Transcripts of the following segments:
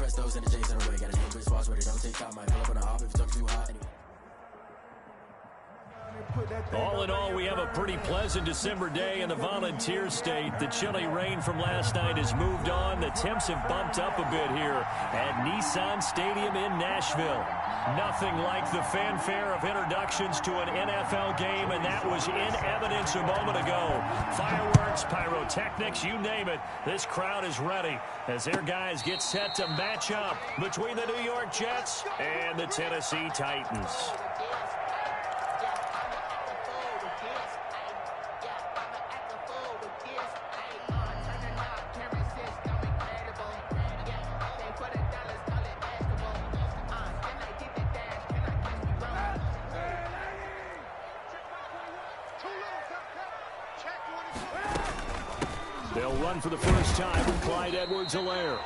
press those in the J's in the way. Got a name with spots where they don't take time. Might pull up on the hop if it's talking too hot. All in all, we have a pretty pleasant December day in the Volunteer State. The chilly rain from last night has moved on. The temps have bumped up a bit here at Nissan Stadium in Nashville. Nothing like the fanfare of introductions to an NFL game, and that was in evidence a moment ago. Fireworks, pyrotechnics, you name it. This crowd is ready as their guys get set to match up between the New York Jets and the Tennessee Titans. They'll run for the first time with Clyde Edwards-Helaire.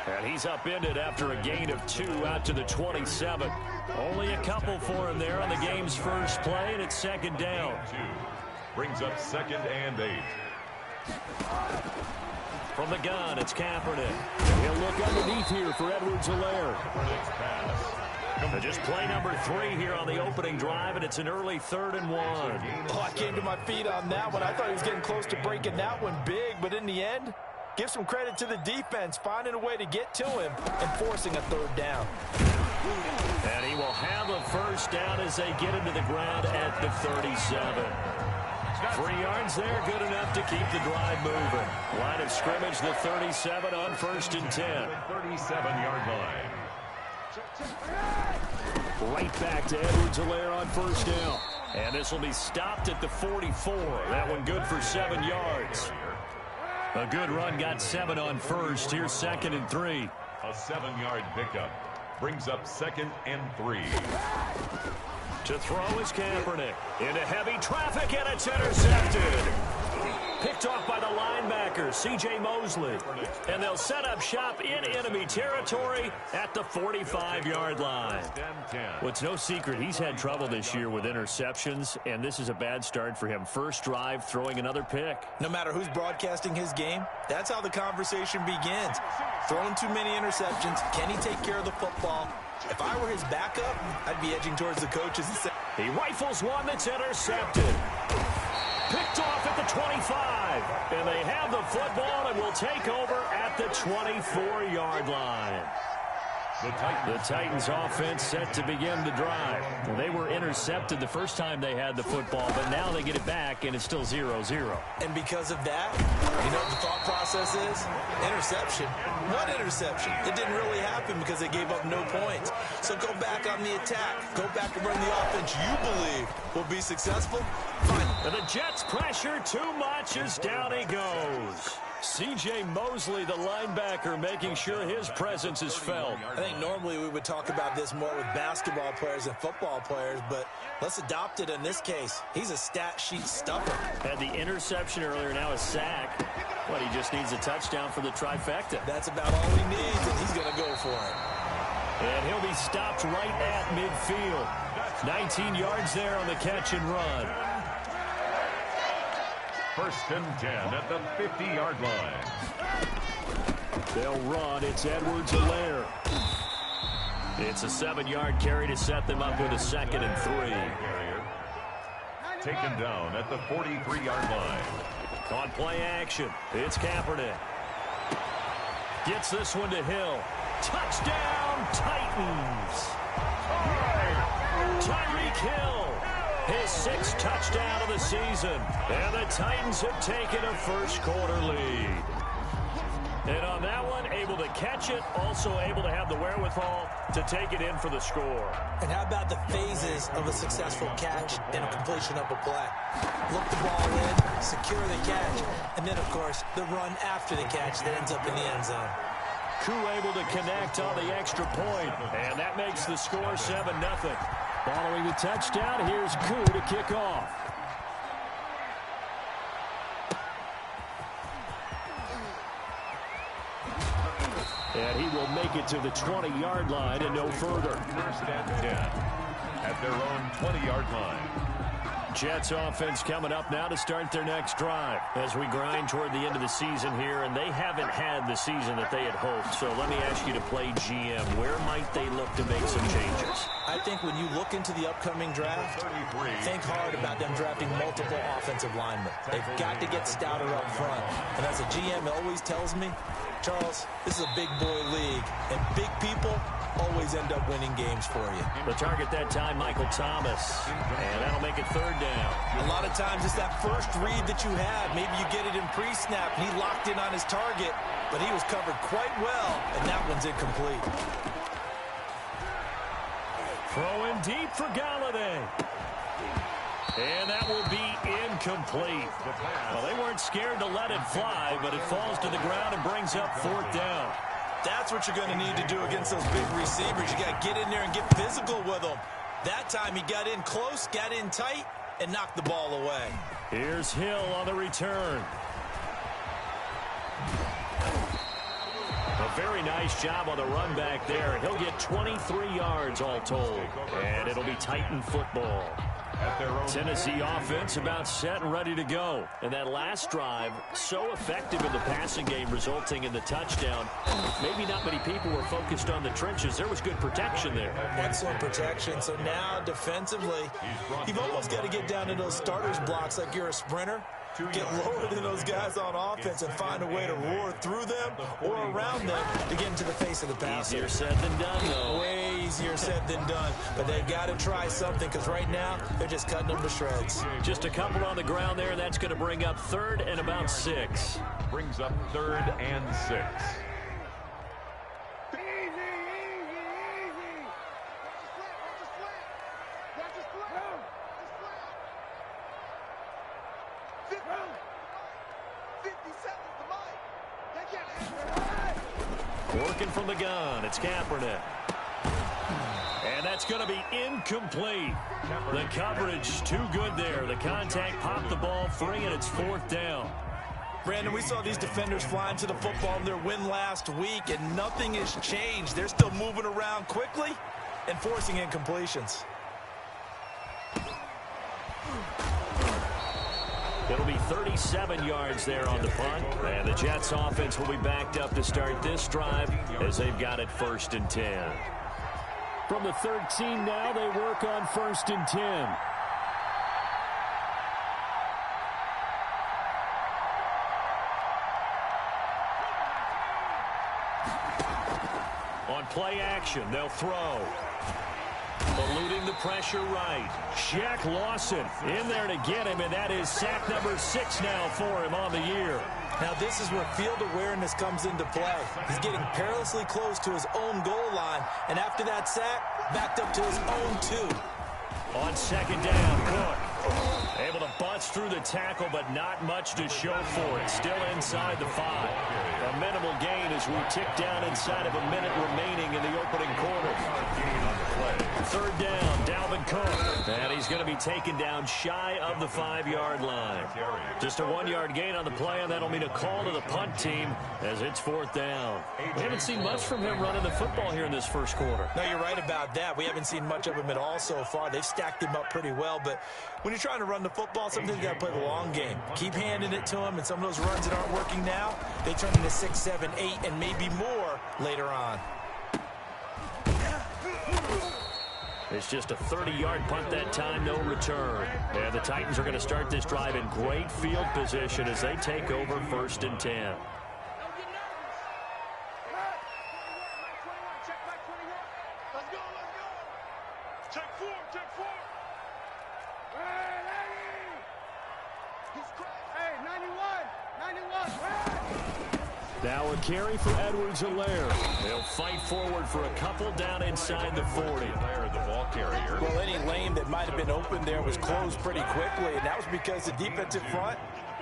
And he's upended after a gain of 2 out to the 27. Only a couple for him there on the game's first play, and it's second down. Brings up 2nd and 8. From the gun, it's Kaepernick. He'll look underneath here for Edwards-Helaire. Just play number 3 here on the opening drive, and it's an early 3rd and 1. Oh, I came to my feet on that one. I thought he was getting close to breaking that one big, but in the end, give some credit to the defense, finding a way to get to him and forcing a 3rd down. And he will have a first down as they get into the ground at the 37. 3 yards there, good enough to keep the drive moving. Line of scrimmage, the 37 on 1st and 10. 37-yard line. Right back to Edwards-Helaire on first down. And this will be stopped at the 44. That one good for 7 yards. A good run, got 7 on first. Here's 2nd and 3. A 7-yard pickup. Brings up 2nd and 3. To throw is Kaepernick. Into heavy traffic, and it's intercepted. Picked off by the linebacker, C.J. Mosley. And they'll set up shop in enemy territory at the 45-yard line. Well, it's no secret he's had trouble this year with interceptions, and this is a bad start for him. First drive, throwing another pick. No matter who's broadcasting his game, that's how the conversation begins. Throwing too many interceptions. Can he take care of the football? If I were his backup, I'd be edging towards the coaches and say, he rifles one that's intercepted. Picked off at the 25. And they have the football and will take over at the 24-yard line. The Titans offense set to begin the drive. Well, they were intercepted the first time they had the football, but now they get it back, and it's still 0-0. And because of that, you know what the thought process is? Interception. What interception? It didn't really happen because they gave up no points. So go back on the attack. Go back and run the offense you believe will be successful. Fine. And the Jets pressure too much as down he goes. C.J. Mosley, the linebacker, making sure his presence is felt. I think normally we would talk about this more with basketball players and football players, but let's adopt it in this case. He's a stat sheet stuffer. Had the interception earlier, now a sack. But he just needs a touchdown for the trifecta. That's about all he needs, and he's going to go for it. And he'll be stopped right at midfield. 19 yards there on the catch and run. 1st and 10 at the 50-yard line. They'll run. It's Edwards-Helaire. It's a 7-yard carry to set them up with a 2nd and 3. Taken down at the 43-yard line. On play action, it's Kaepernick. Gets this one to Hill. Touchdown, Titans! Tyreek Hill. His 6th touchdown of the season. And the Titans have taken a first-quarter lead. And on that one, able to catch it, also able to have the wherewithal to take it in for the score. And how about the phases of a successful catch and a completion of a play? Look the ball in, secure the catch, and then, of course, the run after the catch that ends up in the end zone. Koo able to connect on the extra point, and that makes the score 7-0. Following the touchdown, here's Koo to kick off. And he will make it to the 20-yard line and no further. 1st and 10 at their own 20-yard line. Jets offense coming up now to start their next drive as we grind toward the end of the season here, and they haven't had the season that they had hoped. So let me ask you to play GM. Where might they look to make some changes? I think when you look into the upcoming draft, think hard about them drafting multiple offensive linemen. They've got to get stouter up front. And as a GM always tells me, Charles, this is a big boy league, and big people always end up winning games for you. The target that time, Michael Thomas. And that'll make it third down. A lot of times it's that first read that you have. Maybe you get it in pre-snap, and he locked in on his target, but he was covered quite well, and that one's incomplete. Throwing deep for Galladay. And that will be incomplete. Well, they weren't scared to let it fly, but it falls to the ground and brings up fourth down. That's what you're going to need to do against those big receivers. You got to get in there and get physical with them. That time he got in close, got in tight, and knocked the ball away. Here's Hill on the return. A very nice job on the run back there. He'll get 23 yards all told. And it'll be Titan football. Tennessee offense about set and ready to go. And that last drive, so effective in the passing game, resulting in the touchdown. Maybe not many people were focused on the trenches. There was good protection there. Excellent protection. So now defensively, you've almost got to get down to those starters blocks like you're a sprinter. Get lower than those guys on offense and find a way to roar through them or around them to get into the face of the passer. Easier said than done, though. Way easier said than done. But they've got to try something because right now they're just cutting them to shreds. Just a couple on the ground there. That's going to bring up third and about 6. Brings up third and 6. Working from the gun, it's Kaepernick. And that's going to be incomplete. The coverage too good there. The contact popped the ball free, and it's fourth down. Brandon, we saw these defenders flying to the football in their win last week, and nothing has changed. They're still moving around quickly and forcing incompletions. It'll be 37 yards there on the punt. And the Jets offense will be backed up to start this drive as they've got it 1st and 10. From the 13 now, they work on 1st and 10. On play action, they'll throw. Eluding the pressure right. Shaq Lawson in there to get him, and that is sack number 6 now for him on the year. Now this is where field awareness comes into play. He's getting perilously close to his own goal line, and after that sack, backed up to his own 2. On 2nd down, Cook able to bust through the tackle, but not much to show for it. Still inside the 5. A minimal gain as we tick down inside of a minute remaining in the opening quarter. 3rd down, Dalvin Cook. And he's going to be taken down shy of the 5-yard line. Just a 1-yard gain on the play, and that'll mean a call to the punt team as it's 4th down. We haven't seen much from him running the football here in this first quarter. No, you're right about that. We haven't seen much of him at all so far. They've stacked him up pretty well, but when you're trying to run the football, sometimes you got to play the long game. Keep handing it to him, and some of those runs that aren't working now, they turn into 6, 7, 8, and maybe more later on. It's just a 30-yard punt that time, no return. And the Titans are going to start this drive in great field position as they take over 1st and 10. Now a carry for Edwards-Helaire. They'll fight forward for a couple down inside the 40. The ball carrier. Well, any lane that might have been open there was closed pretty quickly, and that was because the defensive front,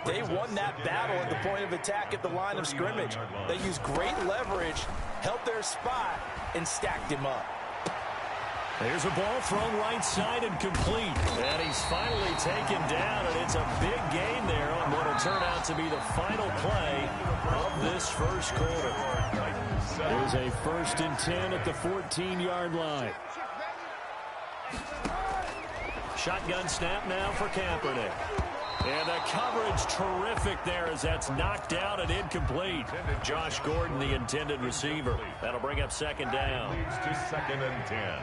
they won that battle at the point of attack at the line of scrimmage. They used great leverage, held their spot, and stacked him up. There's a ball thrown right side and complete. And he's finally taken down, and it's a big gain there on what will turn out to be the final play of this first quarter. There's a 1st and 10 at the 14-yard line. Shotgun snap now for Kaepernick. And the coverage terrific there as that's knocked out and incomplete. Josh Gordon, the intended receiver. That'll bring up second down. Leads to 2nd and 10.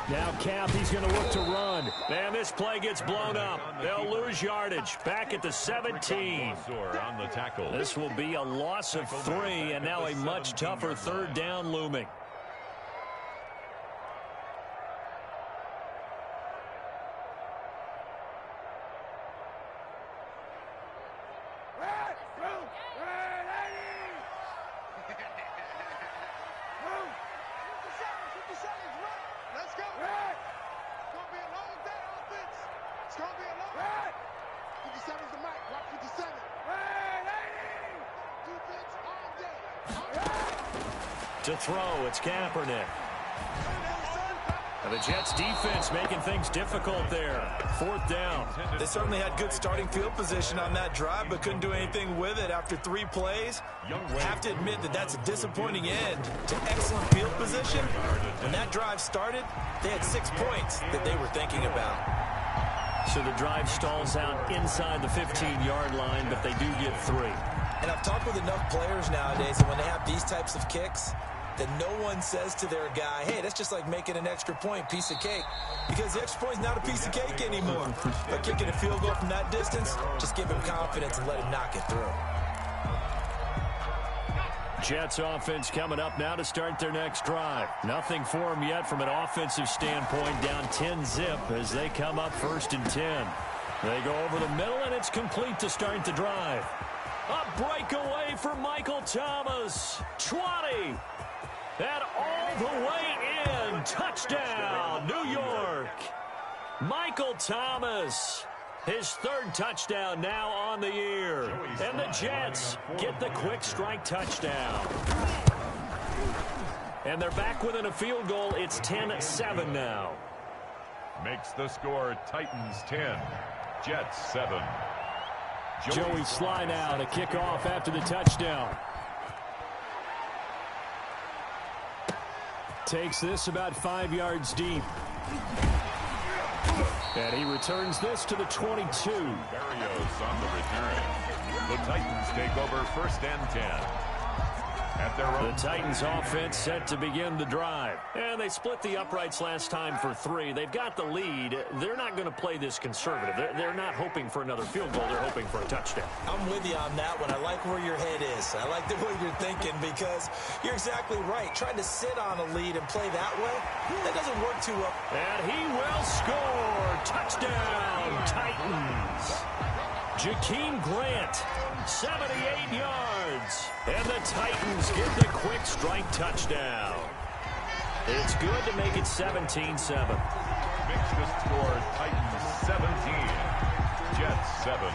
Now Cap, he's going to look to run. And this play gets blown up. They'll lose yardage. Back at the 17. On the tackle. This will be a loss of 3, and now a much tougher third down looming. To throw, it's Kaepernick. And the Jets defense making things difficult there. 4th down. They certainly had good starting field position on that drive, but couldn't do anything with it after 3 plays. Have to admit that that's a disappointing end to excellent field position. When that drive started, they had 6 points that they were thinking about. So the drive stalls out inside the 15-yard line, but they do get 3. And I've talked with enough players nowadays that when they have these types of kicks, that no one says to their guy, hey, that's just like making an extra point, piece of cake. Because the extra point is not a piece of cake anymore. By kicking a field goal from that distance, just give him confidence and let him knock it through. Jets offense coming up now to start their next drive. Nothing for them yet from an offensive standpoint, down 10-zip as they come up 1st and 10. They go over the middle, and it's complete to start the drive. A breakaway for Michael Thomas. 20. And all the way in. Touchdown, New York. Michael Thomas. His 3rd touchdown now on the year. And the Jets get the quick strike touchdown. And they're back within a field goal. It's 10-7 now. Makes the score Titans 10, Jets 7. Joey slide out, a kickoff after the touchdown. Takes this about 5 yards deep. And he returns this to the 22. Barrios on the return. The Titans take over 1st and 10. At their own. The Titans offense set to begin the drive. And they split the uprights last time for 3. They've got the lead. They're not going to play this conservative. They're not hoping for another field goal. They're hoping for a touchdown. I'm with you on that one. I like where your head is. I like the way you're thinking because you're exactly right. Trying to sit on a lead and play that way, that doesn't work too well. And he will score. Touchdown, Titans. Jakeem Grant, 78 yards. And the Titans get the quick strike touchdown. It's good to make it 17-7. Makes the score Titans 17, Jets 7.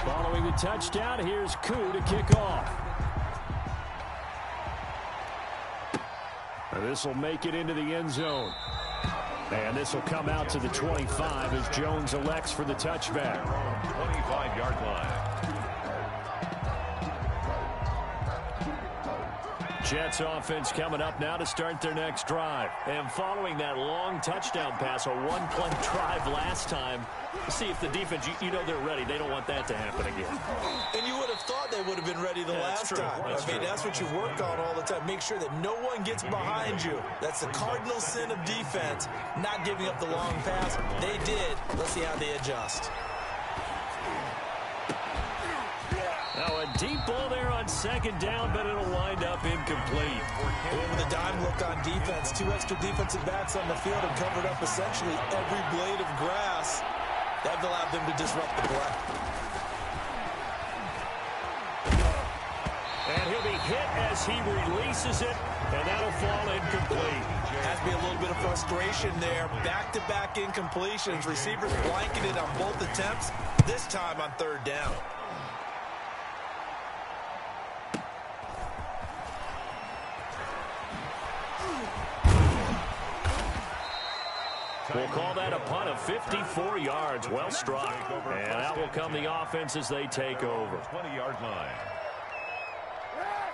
Following the touchdown, here's Koo to kick off. This will make it into the end zone. And this will come out to the 25 as Jones elects for the touchback. 25-yard line. Jets offense coming up now to start their next drive. And following that long touchdown pass, a one-play drive last time, see if the defense, you know they're ready. They don't want that to happen again. And you would have thought they would have been ready the last time. That's what you work on all the time. Make sure that no one gets behind you. That's the cardinal sin of defense, not giving up the long pass. They did. Let's see how they adjust. Now a deep ball there on 2nd down, but it'll wind up incomplete. And with a dime look on defense, 2 extra defensive backs on the field and covered up essentially every blade of grass. That allowed them to disrupt the play. And he'll be hit as he releases it, and that'll fall incomplete. Has to be a little bit of frustration there. Back-to-back incompletions. Receivers blanketed on both attempts, this time on 3rd down. We'll call that a punt of 54 yards. Well struck. And out will come the offense as they take over. 20-yard line.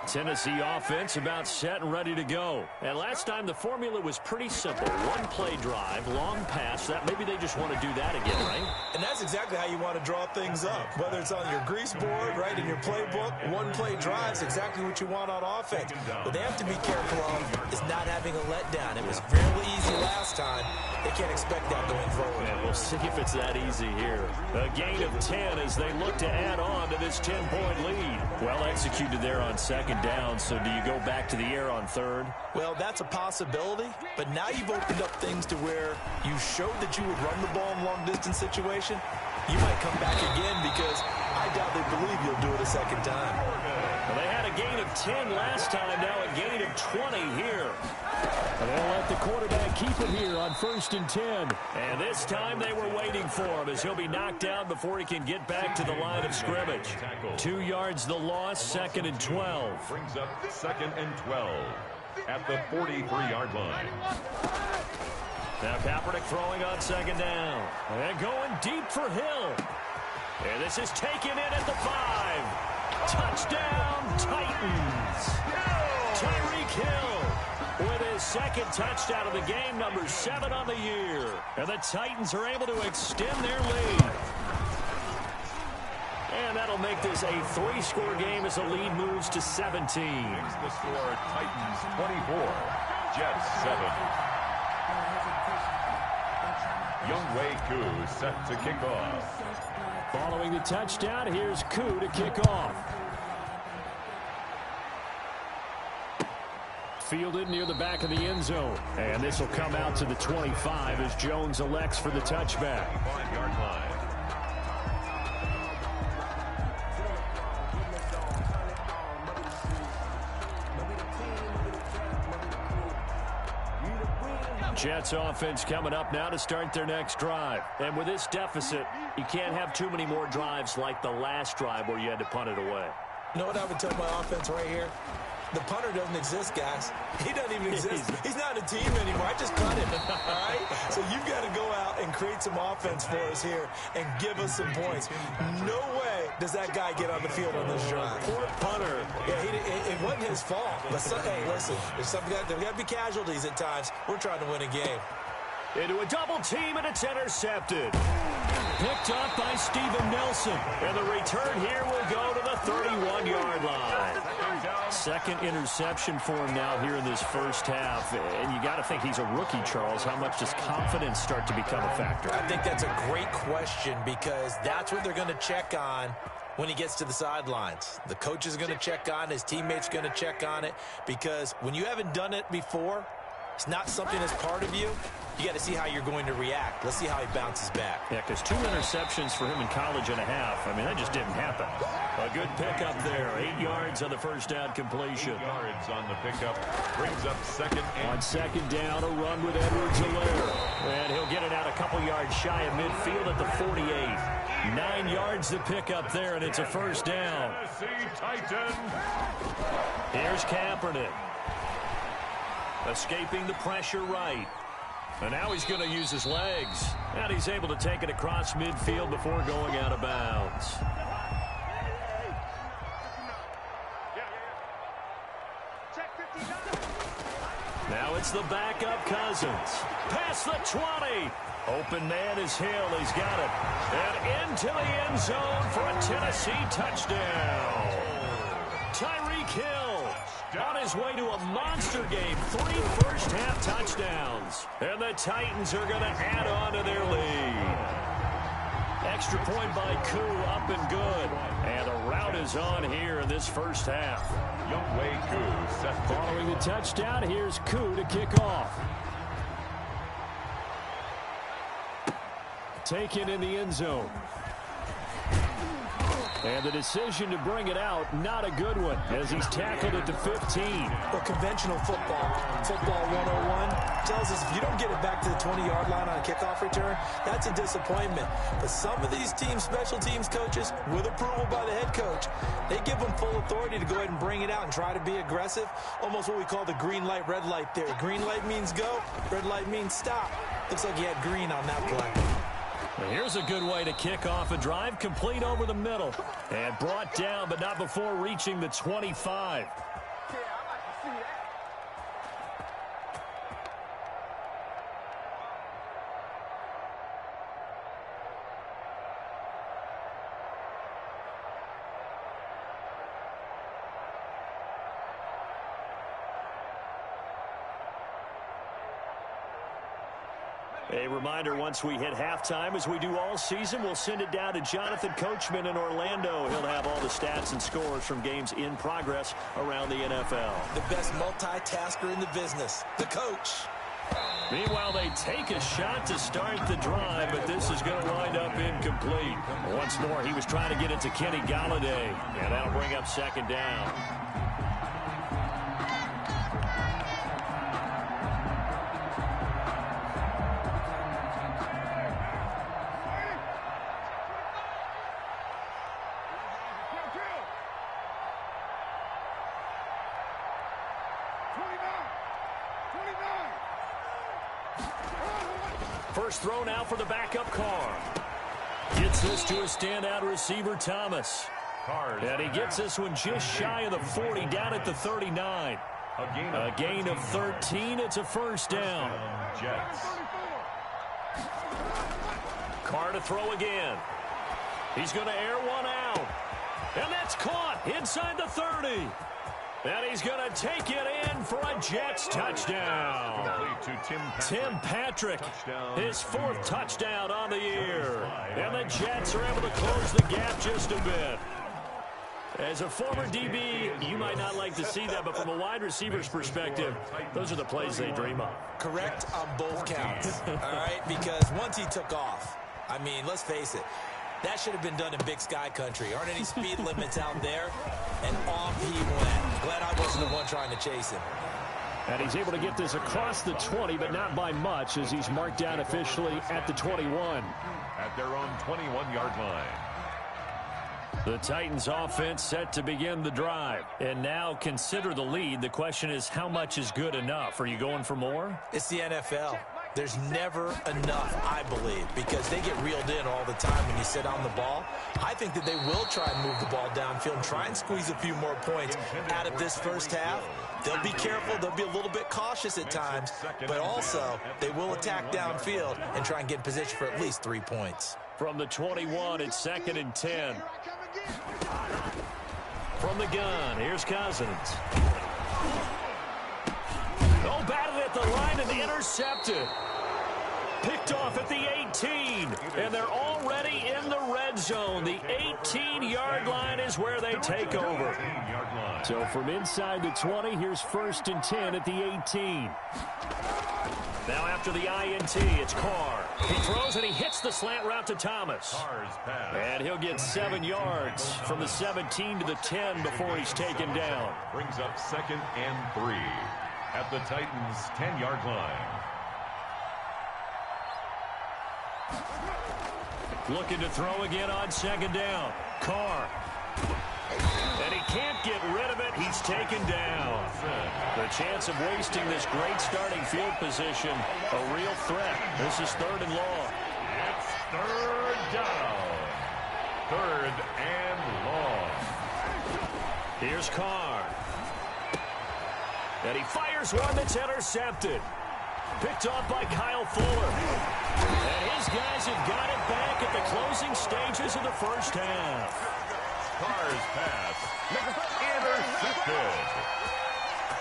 Tennessee offense about set and ready to go. And last time the formula was pretty simple. One play drive, long pass. That maybe they just want to do that again, right? And that's exactly how you want to draw things up. Whether it's on your grease board, right, in your playbook, one play drive is exactly what you want on offense. What they have to be careful of is not having a letdown. It was really easy last time. They can't expect that going forward. And we'll see if it's that easy here. A gain of 10 as they look to add on to this 10-point lead. Well executed there on second down, so do you go back to the air on third? Well, that's a possibility, but now you've opened up things to where you showed that you would run the ball in long-distance situation. You might come back again because I doubt they believe you'll do it a second time. Well, they had a gain of 10 last time, now a gain of 20 here. And they'll let the quarterback keep it here on 1st and 10. And this time they were waiting for him as he'll be knocked down before he can get back to the line of scrimmage. 2 yards the loss, 2nd and 12. Brings up 2nd and 12 at the 43-yard line. Now Kaepernick throwing on 2nd down. And going deep for Hill. And this is taken in at the 5. Touchdown, Titans. Tyreek Hill with his 2nd touchdown of the game, number 7 on the year. And the Titans are able to extend their lead. And that'll make this a 3-score game as the lead moves to 17. Here's the score, Titans 24, Jets 7. Younghoe Koo set to kick off. Following the touchdown, here's Koo to kick off. Fielded near the back of the end zone. And this will come out to the 25 as Jones elects for the touchback. 5-yard line. Jets offense coming up now to start their next drive. And with this deficit, you can't have too many more drives like the last drive where you had to punt it away. You know what I would tell my offense right here? The punter doesn't exist, guys. He doesn't even exist. He's not a team anymore. I just cut him, all right? So you've got to go out and create some offense for us here and give us some points. No way does that guy get on the field on this drive. Poor punter. Yeah, it wasn't his fault. But hey, listen, there's got to be casualties at times. We're trying to win a game. Into a double team, and it's intercepted. Picked up by Steven Nelson. And the return here will go to the 31-yard line. 2nd interception for him now here in this first half. And you got to think he's a rookie, Charles. How much does confidence start to become a factor? I think that's a great question because that's what they're going to check on when he gets to the sidelines. The coach is going to check on it. His teammates are going to check on it because when you haven't done it before, it's not something that's part of you. You got to see how you're going to react. Let's see how he bounces back. Yeah, because 2 interceptions for him in college and a half. I mean, that just didn't happen. A good pickup there. 8 yards on the first down completion. 8 yards on the pickup. Brings up 2nd and on 2nd down, a run with Edwards-Helaire. And he'll get it out a couple yards shy of midfield at the 48. 9 yards to pick up there, and it's a first down. Titans. Here's Kaepernick. Escaping the pressure right. And now he's going to use his legs. And he's able to take it across midfield before going out of bounds. Now it's the backup Cousins. Past the 20. Open man is Hill. He's got it. And into the end zone for a Tennessee touchdown. Tyreek Hill on his way to a monster game. 3 first-half touchdowns. And the Titans are going to add on to their lead. Extra point by Koo, up and good. And the route is on here in this first half. Younghoe Koo set to following the touchdown, here's Koo to kick off. Taken in the end zone. And the decision to bring it out, not a good one, as he's tackled at the 15. Well, conventional football 101, tells us if you don't get it back to the 20-yard line on a kickoff return, that's a disappointment. But some of these teams, special teams coaches, with approval by the head coach, they give them full authority to go ahead and bring it out and try to be aggressive. Almost what we call the green light, red light theory. Green light means go, red light means stop. Looks like he had green on that play. And here's a good way to kick off a drive, complete over the middle. And brought down, but not before reaching the 25. A reminder, once we hit halftime, as we do all season, we'll send it down to Jonathan Coachman in Orlando. He'll have all the stats and scores from games in progress around the NFL. The best multitasker in the business, the coach. Meanwhile, they take a shot to start the drive, but this is going to wind up incomplete. Once more, he was trying to get it to Kenny Golladay, and that'll bring up second down. First throw now for the backup Carr. Gets this to a standout receiver, Thomas. And he gets this one just shy of the 40, down at the 39. A gain of 13. It's a first down. Carr to throw again. He's going to air one out. And that's caught inside the 30. And he's going to take it in for a Jets touchdown. Tim Patrick, his fourth touchdown on the year. And the Jets are able to close the gap just a bit. As a former DB, you might not like to see that, but from a wide receiver's perspective, those are the plays they dream of. Correct on both counts, all right? Because once he took off, I mean, let's face it, that should have been done in Big Sky country. Aren't any speed limits out there? And off he went. Glad I wasn't the one trying to chase him. And he's able to get this across the 20, but not by much, as he's marked down officially at the 21. At their own 21-yard line. The Titans offense set to begin the drive. And now consider the lead. The question is, how much is good enough? Are you going for more? It's the NFL. There's never enough, I believe, because they get reeled in all the time when you sit on the ball. I think that they will try and move the ball downfield and try and squeeze a few more points out of this first half. They'll be careful. They'll be a little bit cautious at times, but also they will attack downfield and try and get in position for at least 3 points. From the 21, it's 2nd and 10. From the gun, here's Cousins. Oh, batted at the line and intercepted. Picked off at the 18. And they're already in the red zone. The 18-yard line is where they take over. So from inside the 20, here's 1st and 10 at the 18. Now after the INT, it's Carr. He throws and he hits the slant route to Thomas. And he'll get 7 yards from the 17 to the 10 before he's taken down. Brings up 2nd and 3 at the Titans' 10-yard line. Looking to throw again on 2nd down. Carr. And he can't get rid of it. He's taken down. The chance of wasting this great starting field position, a real threat. This is 3rd and long. It's 3rd down. 3rd and long. Here's Carr. And he fires one that's intercepted. Picked off by Kyle Fuller. And his guys have got it back at the closing stages of the first half. Carr's pass intercepted.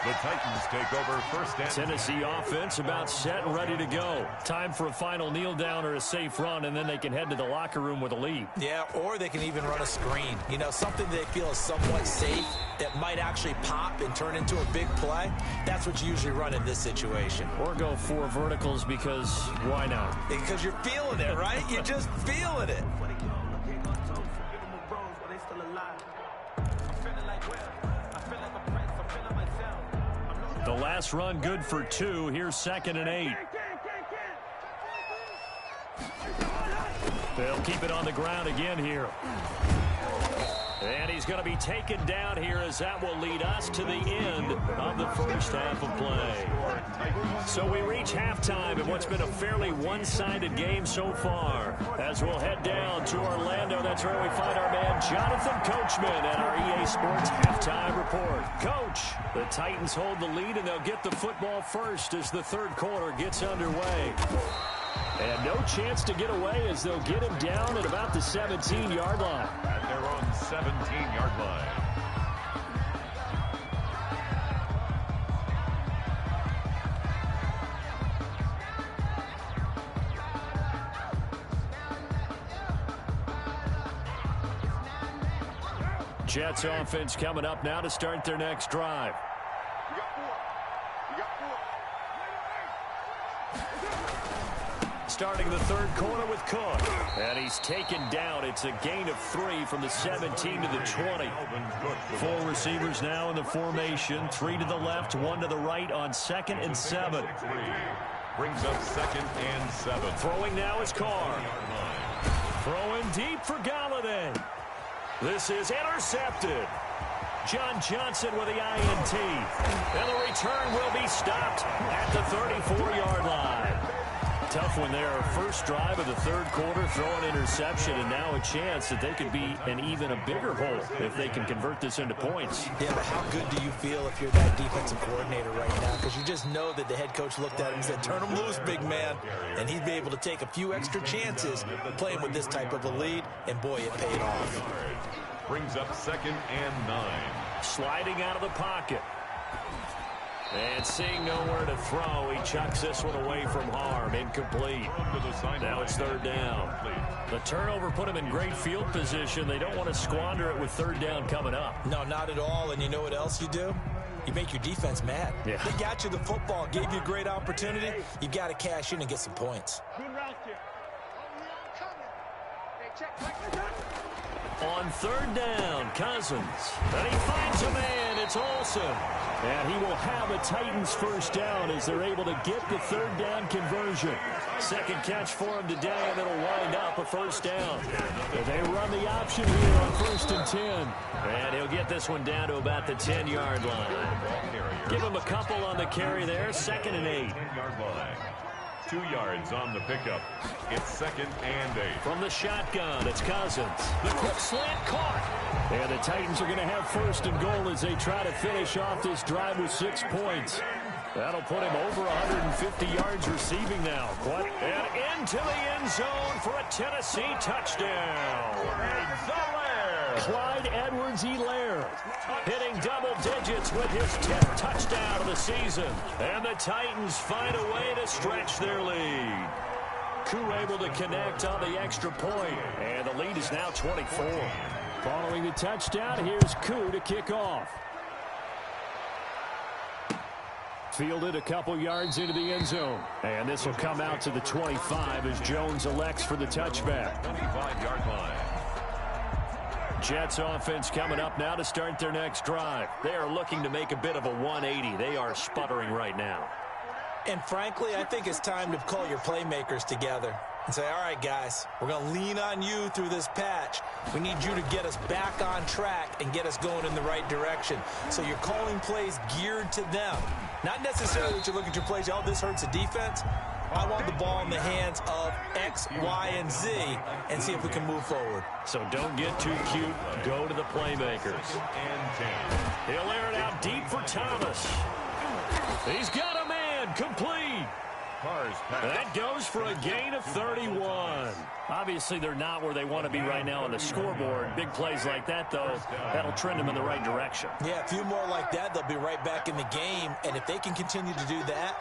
The Titans take over 1st and Tennessee offense about set and ready to go. Time for a final kneel down or a safe run, and then they can head to the locker room with a lead. Yeah, or they can even run a screen. You know, something they feel is somewhat safe that might actually pop and turn into a big play. That's what you usually run in this situation. Or go 4 verticals, because why not? Because you're feeling it, right? You're just feeling it. The last run good for 2. Here's 2nd and 8. They'll keep it on the ground again here. And he's going to be taken down here as that will lead us to the end of the first half of play. So we reach halftime in what's been a fairly one-sided game so far. As we'll head down to Orlando, that's where we find our man Jonathan Coachman at our EA Sports Halftime Report. Coach, the Titans hold the lead, and they'll get the football first as the third quarter gets underway. And no chance to get away as they'll get him down at about the 17-yard line. At their own 17-yard line. Jets offense coming up now to start their next drive. Starting the third quarter with Cook. And he's taken down. It's a gain of 3 from the 17 to the 20. 4 receivers now in the formation. 3 to the left, 1 to the right on 2nd and 7. Brings up 2nd and 7. Throwing now is Carr. Throwing deep for Galladay. This is intercepted. John Johnson with the INT. And the return will be stopped at the 34-yard line. Tough one there. First drive of the third quarter, throwing interception, and now a chance that they could be an even a bigger hole if they can convert this into points. Yeah, but how good do you feel if you're that defensive coordinator right now? Because you just know that the head coach looked at him and said, turn him loose, big man. And he'd be able to take a few extra chances playing with this type of a lead, and boy, it paid off. Brings up 2nd and 9. Sliding out of the pocket. And seeing nowhere to throw, he chucks this one away from harm. Incomplete. Now it's third down. The turnover put him in great field position. They don't want to squander it with third down coming up. No, not at all. And you know what else you do? You make your defense mad. Yeah. They got you the football, gave you a great opportunity. You got to cash in and get some points. On third down, Cousins. And he finds a man. It's Olsen. And he will have a Titans first down as they're able to get the third down conversion. Second catch for him today, and it'll wind up a first down. And they run the option here on 1st and 10. And he'll get this one down to about the 10-yard line. Give him a couple on the carry there. 2nd and 8. 2 yards on the pickup. It's 2nd and 8. From the shotgun, it's Cousins. The quick slant caught. And the Titans are going to have 1st and goal as they try to finish off this drive with 6 points. That'll put him over 150 yards receiving now. And into the end zone for a Tennessee touchdown. Clyde Edwards-Helaire hitting double digits with his 10th touchdown of the season. And the Titans find a way to stretch their lead. Koo able to connect on the extra point. And the lead is now 24. Following the touchdown, here's Koo to kick off. Fielded a couple yards into the end zone. And this will come out to the 25 as Jones elects for the touchback. 25-yard line. Jets offense coming up now to start their next drive. They are looking to make a bit of a 180. They are sputtering right now. And frankly, I think it's time to call your playmakers together and say, all right, guys, we're going to lean on you through this patch. We need you to get us back on track and get us going in the right direction. So you're calling plays geared to them. Not necessarily that you look at your plays, oh, this hurts the defense. I want the ball in the hands of X, Y, and Z and see if we can move forward. So don't get too cute. Go to the playmakers. He'll air it out deep for Thomas. He's got a man. Complete. That goes for a gain of 31. Obviously, they're not where they want to be right now on the scoreboard. Big plays like that, though, that'll trend them in the right direction. Yeah, a few more like that, they'll be right back in the game. And if they can continue to do that,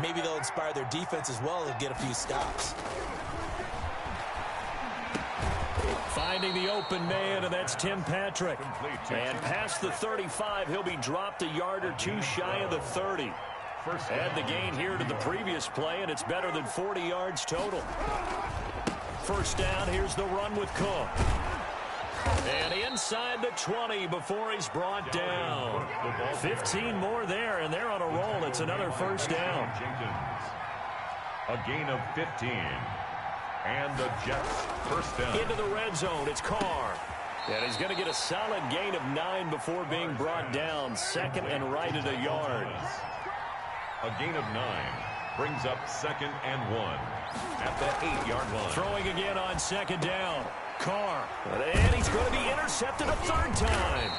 maybe they'll inspire their defense as well and get a few stops. Finding the open man, and that's Tim Patrick. And past the 35, he'll be dropped a yard or two shy of the 30. Add the gain here to the previous play, and it's better than 40 yards total. First down, here's the run with Cook. And inside the 20 before he's brought down. 15 more there, and they're on a roll. It's another first down. A gain of 15. And the Jets first down. Into the red zone, it's Carr. And he's going to get a solid gain of 9 before being brought down. Second and right at a yard. A gain of 9 brings up 2nd and 1 at the 8-yard line. Throwing again on 2nd down. Carr. And he's going to be intercepted a 3rd time.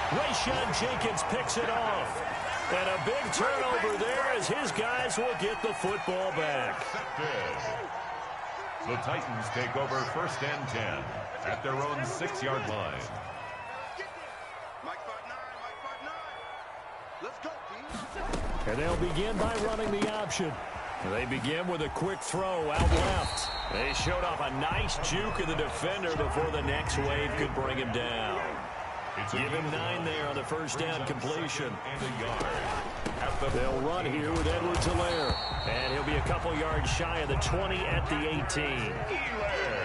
Rayshon Jenkins picks it off. And a big turnover there as his guys will get the football back. The Titans take over 1st and 10 at their own 6-yard line. And they'll begin by running the option. They begin with a quick throw out left. They showed off a nice juke of the defender before the next wave could bring him down. Give him 9 there on the 1st down completion. They'll run here with Edwards-Helaire. And he'll be a couple yards shy of the 20 at the 18.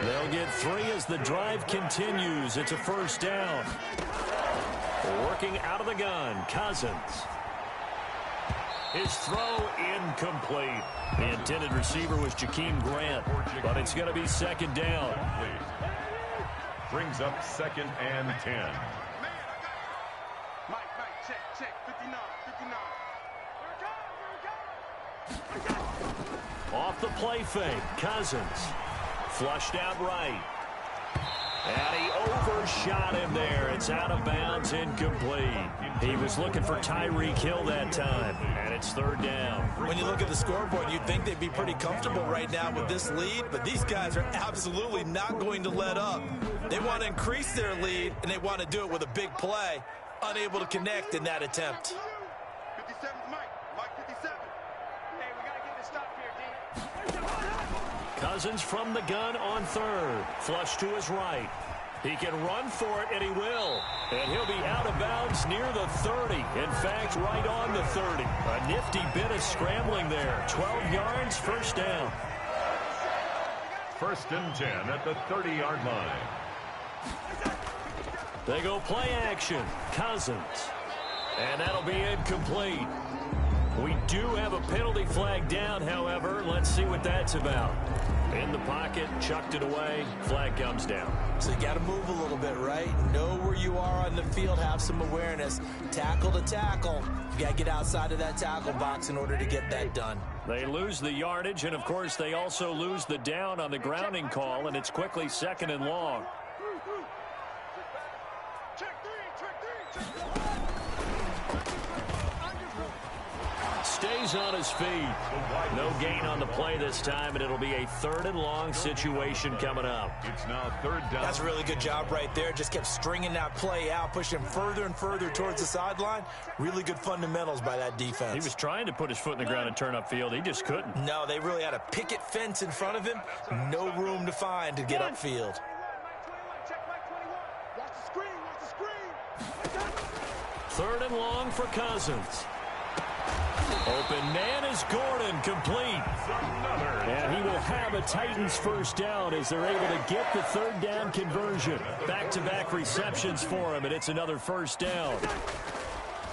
They'll get 3 as the drive continues. It's a 1st down. Working out of the gun, Cousins. His throw incomplete. The intended receiver was Jakeem Grant, but it's going to be 2nd down. Brings up 2nd and 10. Off the play fake, Cousins. Flushed out right. And he overshot him there. It's out of bounds, incomplete. He was looking for Tyreek Hill that time, and it's 3rd down. When you look at the scoreboard, you'd think they'd be pretty comfortable right now with this lead, but these guys are absolutely not going to let up. They want to increase their lead, and they want to do it with a big play. Unable to connect in that attempt. 57's Mike 57. Hey, we got to get this stop here, D. Cousins from the gun on 3rd. Flush to his right. He can run for it, and he will. And he'll be out of bounds near the 30. In fact, right on the 30. A nifty bit of scrambling there. 12 yards, 1st down. 1st and 10 at the 30-yard line. They go play action. Cousins. And that'll be incomplete. We do have a penalty flag down, however. Let's see what that's about. In the pocket, chucked it away. Flag comes down. So you got to move a little bit, right? Know where you are on the field. Have some awareness. Tackle to tackle. You got to get outside of that tackle box in order to get that done. They lose the yardage, and, of course, they also lose the down on the grounding call, and it's quickly 2nd and long. Stays on his feet. No gain on the play this time, and it'll be a 3rd and long situation coming up. It's now 3rd down. That's a really good job right there. Just kept stringing that play out, pushing him further and further towards the sideline. Really good fundamentals by that defense. He was trying to put his foot in the ground and turn upfield. He just couldn't. No, they really had a picket fence in front of him. No room to find to get upfield. 3rd and long for Cousins. Open man is Gordon, complete. And he will have a Titans 1st down as they're able to get the 3rd down conversion. Back-to-back receptions for him, and it's another 1st down.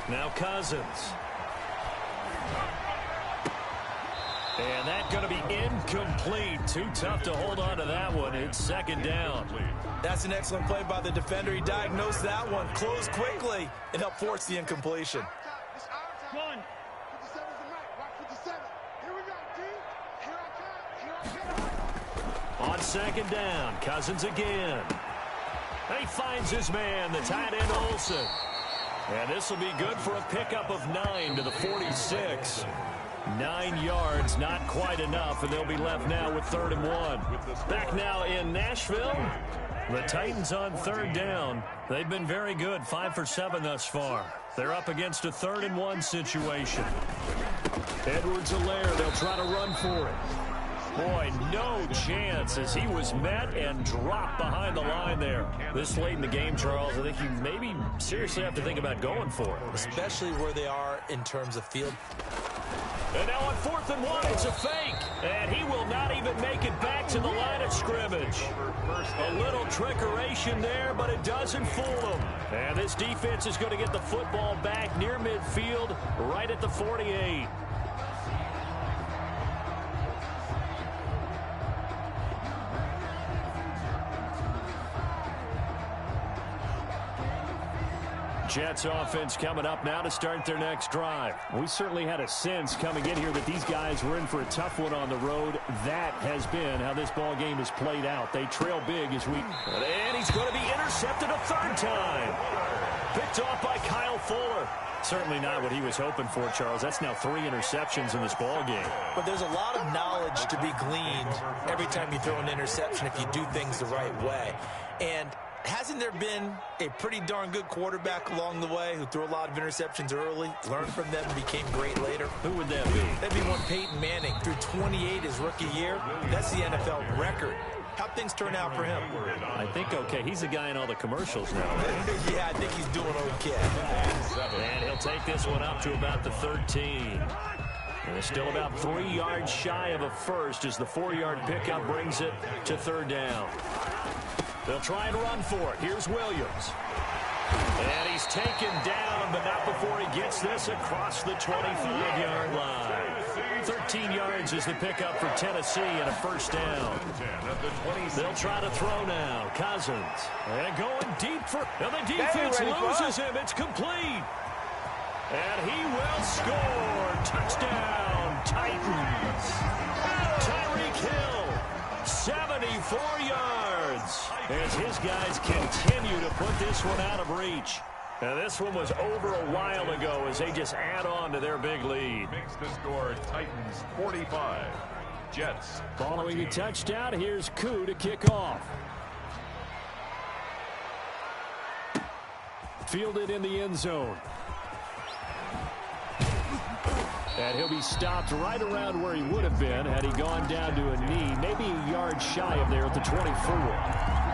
Now Cousins. And that's going to be incomplete. Too tough to hold on to that one. It's 2nd down. That's an excellent play by the defender. He diagnosed that one, closed quickly, and helped force the incompletion. On 2nd down, Cousins again. He finds his man, the tight end Olsen. And this will be good for a pickup of 9 to the 46. 9 yards, not quite enough, and they'll be left now with 3rd and 1. Back now in Nashville. The Titans on 3rd down. They've been very good, 5 for 7 thus far. They're up against a 3rd and 1 situation. Edwards-Helaire, they'll try to run for it. Boy, no chance as he was met and dropped behind the line there. This late in the game, Charles, I think you maybe seriously have to think about going for it. Especially where they are in terms of field. And now on 4th and 1, it's a fake. And he will not even make it back to the line of scrimmage. A little trickeration there, but it doesn't fool him. And this defense is going to get the football back near midfield, right at the 48. Jets offense coming up now to start their next drive. We certainly had a sense coming in here that these guys were in for a tough one on the road. That has been how this ball game has played out. They trail big as we... And he's going to be intercepted a third time. Picked off by Kyle Fuller. Certainly not what he was hoping for, Charles. That's now 3 interceptions in this ball game. But there's a lot of knowledge to be gleaned every time you throw an interception if you do things the right way. And hasn't there been a pretty darn good quarterback along the way who threw a lot of interceptions early, learned from them, and became great later? Who would that be? That'd be one Peyton Manning. Threw 28 his rookie year. That's the NFL record. How'd things turn out for him? I think okay. He's the guy in all the commercials now. Yeah, I think he's doing okay. And he'll take this one up to about the 13. And it's still about 3 yards shy of a first as the 4-yard pickup brings it to third down. They'll try and run for it. Here's Williams. And he's taken down, but not before he gets this across the 25-yard line. 13 yards is the pickup for Tennessee and a first down. They'll try to throw now. Cousins. And going deep for... And the defense loses him. It's complete. And he will score. Touchdown, Titans. Tyreek Hill, 74 yards. As his guys continue to put this one out of reach. Now, this one was over a while ago as they just add on to their big lead. Makes the score Titans 45, Jets. Following a touchdown, here's Koo to kick off. Fielded in the end zone. And he'll be stopped right around where he would have been had he gone down to a knee, maybe a yard shy of there at the 24.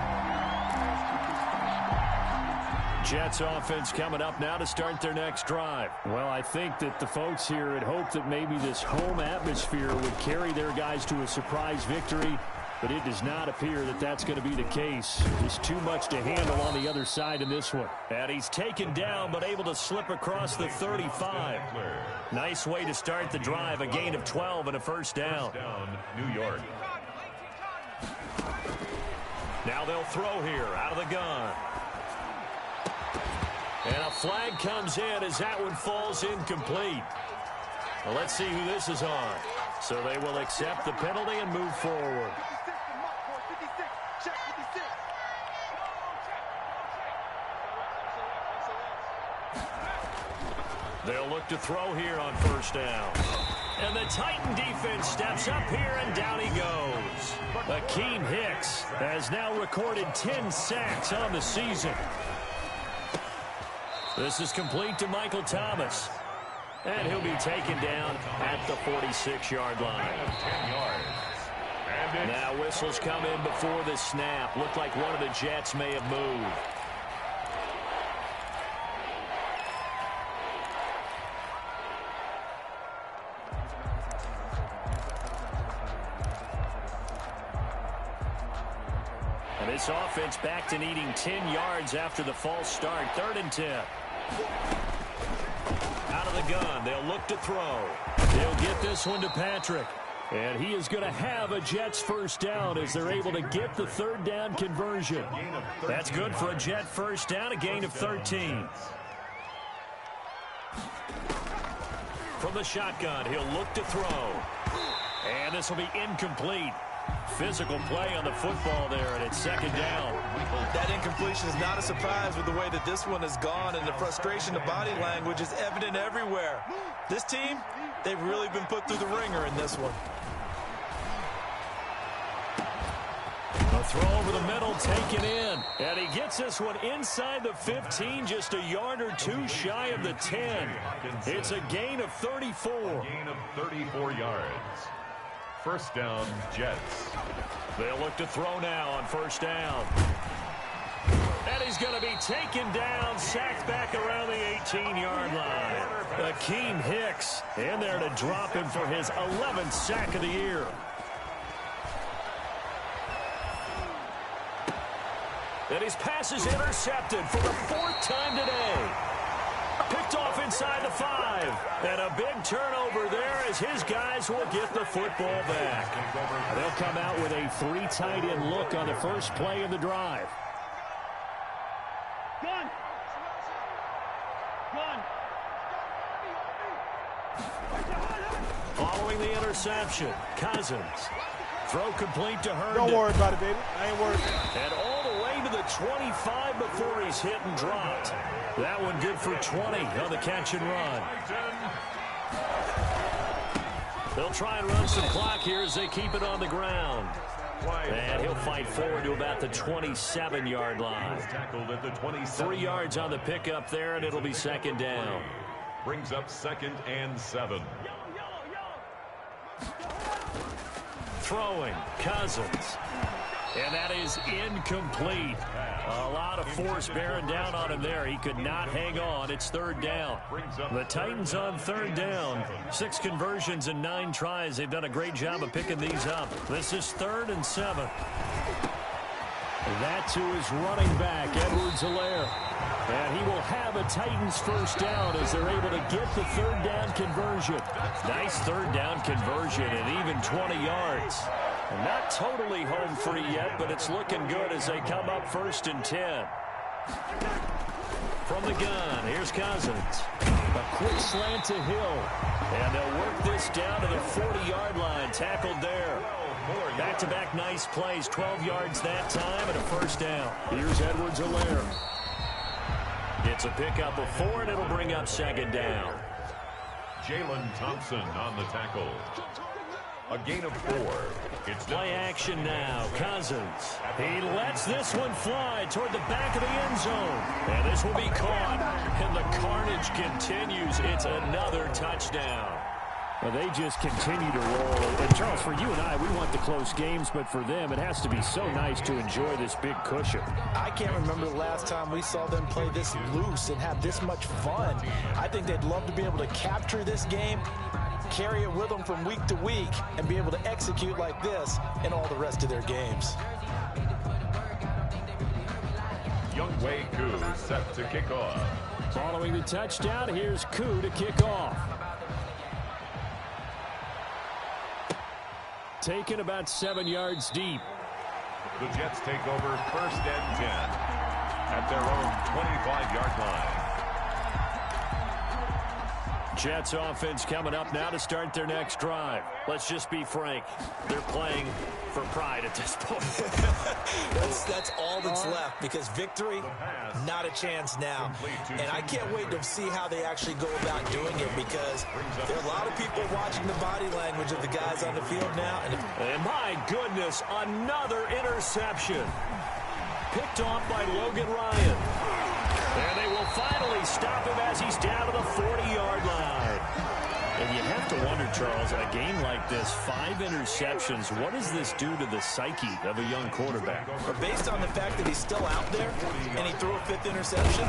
Jets offense coming up now to start their next drive. Well, I think that the folks here had hoped that maybe this home atmosphere would carry their guys to a surprise victory, but it does not appear that that's going to be the case. Just too much to handle on the other side in this one. And he's taken down, but able to slip across the 35. Nice way to start the drive, a gain of 12 and a first down. New York. Now they'll throw here out of the gun. And a flag comes in as that one falls incomplete. Well, let's see who this is on. So they will accept the penalty and move forward. They'll look to throw here on first down. And the Titan defense steps up here, and down he goes. Akeem Hicks has now recorded 10 sacks on the season. This is complete to Michael Thomas. And he'll be taken down at the 46-yard line. Now whistles come in before the snap. Looked like one of the Jets may have moved. And this offense back to needing 10 yards after the false start. 3rd and 10. Out of the gun, they'll look to throw. They'll get this one to Patrick. And he is going to have a Jets first down as they're able to get the 3rd down conversion. That's good for a Jet first down, a gain of 13. From the shotgun, he'll look to throw. And this will be incomplete. Physical play on the football there, and it's 2nd down. That incompletion is not a surprise with the way that this one has gone, and the frustration of body language is evident everywhere. This team, they've really been put through the ringer in this one. A throw over the middle taken in, and he gets this one inside the 15, just a yard or two shy of the 10. It's a gain of 34. Gain of 34 yards. First down, Jets. They'll look to throw now on first down. And he's going to be taken down, sacked back around the 18-yard line. Akeem Hicks in there to drop him for his 11th sack of the year. And his pass is intercepted for the 4th time today. Picked off inside the 5. And a big turnover there as his guys will get the football back. They'll come out with a 3 tight end look on the first play of the drive. Following the interception, Cousins. Throw complete to Herndon. Don't worry about it, baby. I ain't worried. And all the way to the 25 before he's hit and dropped. That one good for 20 on the catch and run. They'll try and run some clock here as they keep it on the ground. And he'll fight forward to about the 27-yard line. 3 yards on the pickup there, and it'll be second down. Brings up 2nd and 7. Throwing, Cousins. And that is incomplete. A lot of force bearing down on him there. He could not hang on. It's 3rd down. The Titans on 3rd down. 6 conversions and 9 tries. They've done a great job of picking these up. This is 3rd and 7. That's who is running back, Edwards-Helaire. And he will have a Titans first down as they're able to get the 3rd down conversion. Nice 3rd down conversion and even 20 yards. Not totally home free yet, but it's looking good as they come up 1st and 10. From the gun, here's Cousins. A quick slant to Hill. And they'll work this down to the 40-yard line. Tackled there. Back-to-back nice plays. 12 yards that time and a first down. Here's Edwards-Helaire. It's a pickup of 4, and it'll bring up 2nd down. Jalen Thompson on the tackle. A gain of 4. It's play action now. Cousins. He lets this one fly toward the back of the end zone. And this will be caught. And the carnage continues. It's another touchdown. Well, they just continue to roll. And Charles, for you and I, we want the close games, but for them, it has to be so nice to enjoy this big cushion. I can't remember the last time we saw them play this loose and have this much fun. I think they'd love to be able to capture this game, carry it with them from week to week, and be able to execute like this in all the rest of their games. Younghoe Koo set to kick off. Following the touchdown, here's Koo to kick off. Taken about 7 yards deep. The Jets take over 1st and 10 at their own 25-yard line. Jets offense coming up now to start their next drive. Let's just be frank. They're playing for pride at this point. That's all that's left, because victory, not a chance now. And I can't wait to see how they actually go about doing it, because there are a lot of people watching the body language of the guys on the field now. And my goodness, another interception. Picked off by Logan Ryan. And they will finally stop him as he's down to the 40-yard line. And you have to wonder, Charles, a game like this, 5 interceptions, what does this do to the psyche of a young quarterback? But based on the fact that he's still out there and he threw a 5th interception,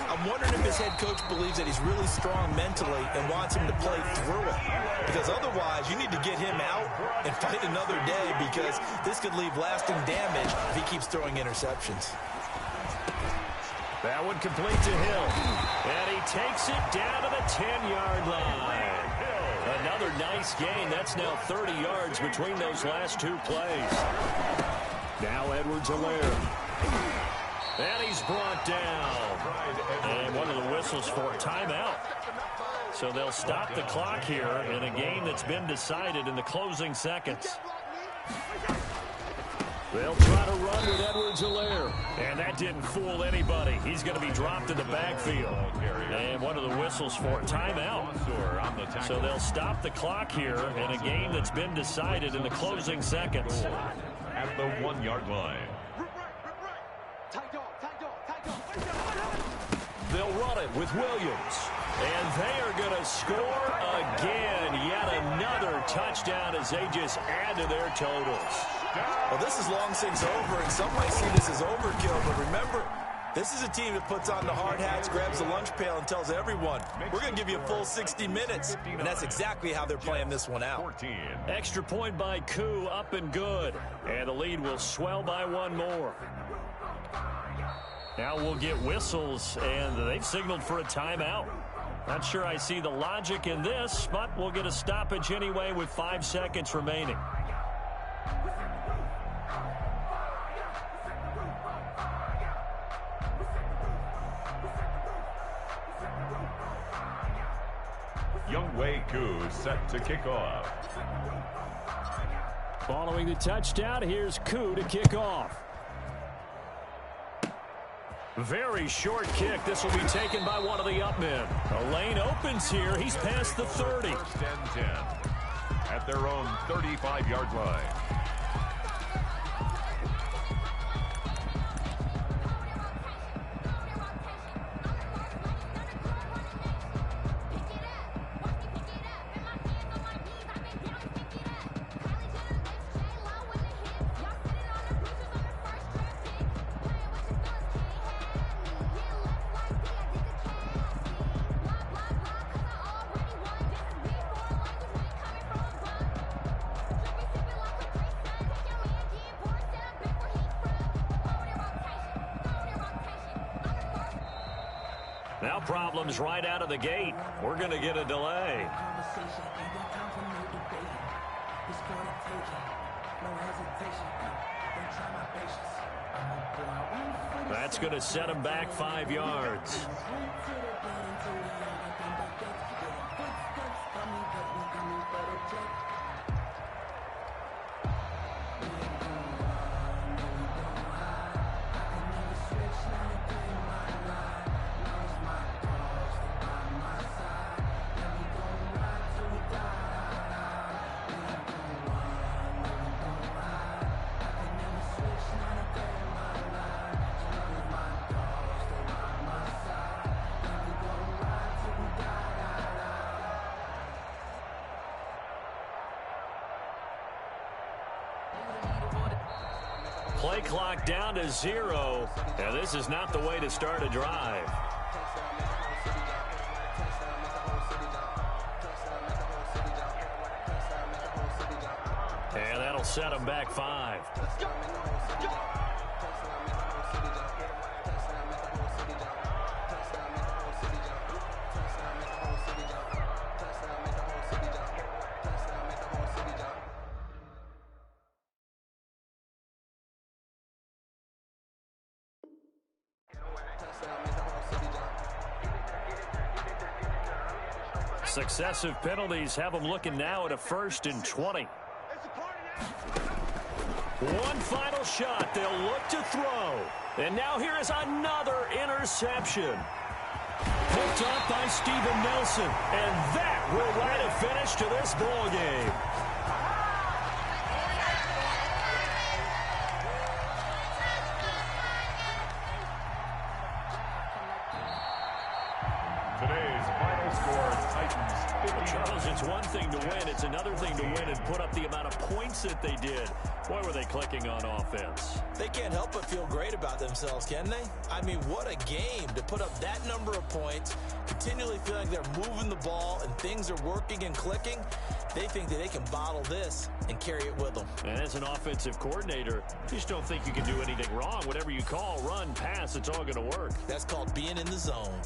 I'm wondering if his head coach believes that he's really strong mentally and wants him to play through it. Because otherwise, you need to get him out and fight another day, because this could leave lasting damage if he keeps throwing interceptions. That one complete to Hill. And he takes it down to the 10-yard line. Another nice gain. That's now 30 yards between those last 2 plays. Now Edwards-Helaire. And he's brought down. And one of the whistles for a timeout. So they'll stop the clock here in a game that's been decided in the closing seconds. They'll try to run with Edwards-Helaire. And that didn't fool anybody. He's going to be dropped in the backfield. And one of the whistles for a timeout. So they'll stop the clock here in a game that's been decided in the closing seconds. At the 1-yard line. They'll run it with Williams. And they are going to score again. Yet another touchdown as they just add to their totals. Well, this is long since over, and some might see this as overkill, but remember, this is a team that puts on the hard hats, grabs the lunch pail, and tells everyone, we're going to give you a full 60 minutes. And that's exactly how they're playing this one out. 14. Extra point by Koo, up and good. And the lead will swell by 1 more. Now we'll get whistles, and they've signaled for a timeout. Not sure I see the logic in this, but we'll get a stoppage anyway with 5 seconds remaining. Youngwei Koo set to kick off. Following the touchdown, here's Koo to kick off. Very short kick. This will be taken by one of the up men. A lane opens here. He's past the 30. First and 10 at their own 35-yard line. Now problems right out of the gate. We're going to get a delay. That's going to set him back 5 yards. Play clock down to 0. Now, this is not the way to start a drive. And that'll set him back 5. Successive penalties have them looking now at a 1st and 20. One final shot. They'll look to throw. And now here is another interception. Picked up by Steven Nelson. And that will write a finish to this ball game. Today's final score, Titans 50. Charles, it's one thing to win. It's another thing to win and put up the amount of points that they did. Boy, were they clicking on offense. They can't help but feel great about themselves, can they? I mean, what a game to put up that number of points, continually feel like they're moving the ball and things are working and clicking. They think that they can bottle this and carry it with them. And as an offensive coordinator, you just don't think you can do anything wrong. Whatever you call, run, pass, it's all going to work. That's called being in the zone.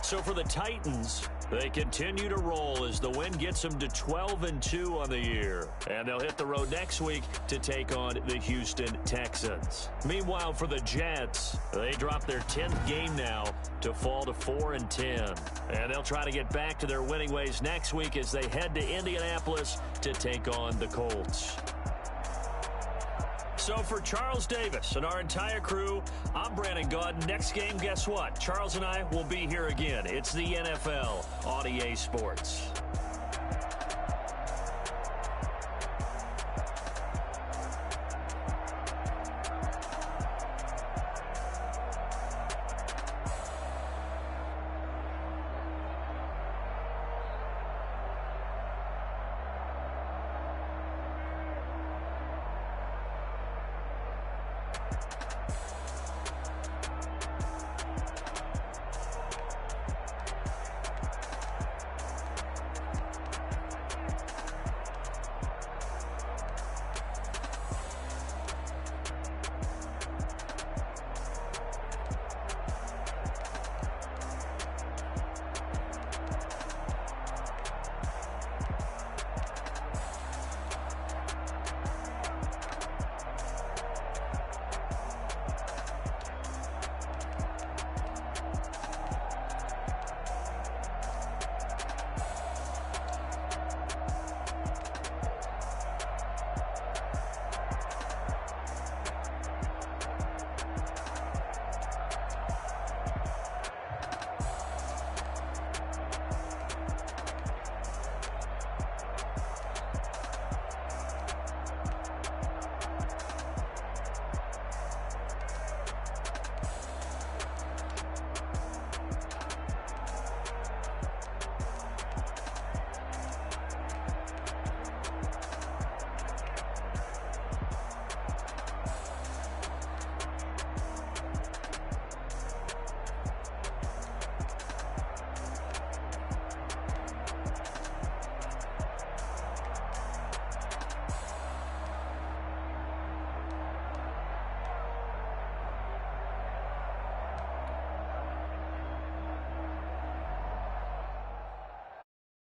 So for the Titans, they continue to roll as the win gets them to 12-2 on the year. And they'll hit the road next week to take on the Houston Texans. Meanwhile, for the Jets, they drop their 10th game now to fall to 4-10. And they'll try to get back to their winning ways next week as they head to Indianapolis to take on the Colts. So for Charles Davis and our entire crew, I'm Brandon Gaudin. Next game, guess what? Charles and I will be here again. It's the NFL on EA Sports.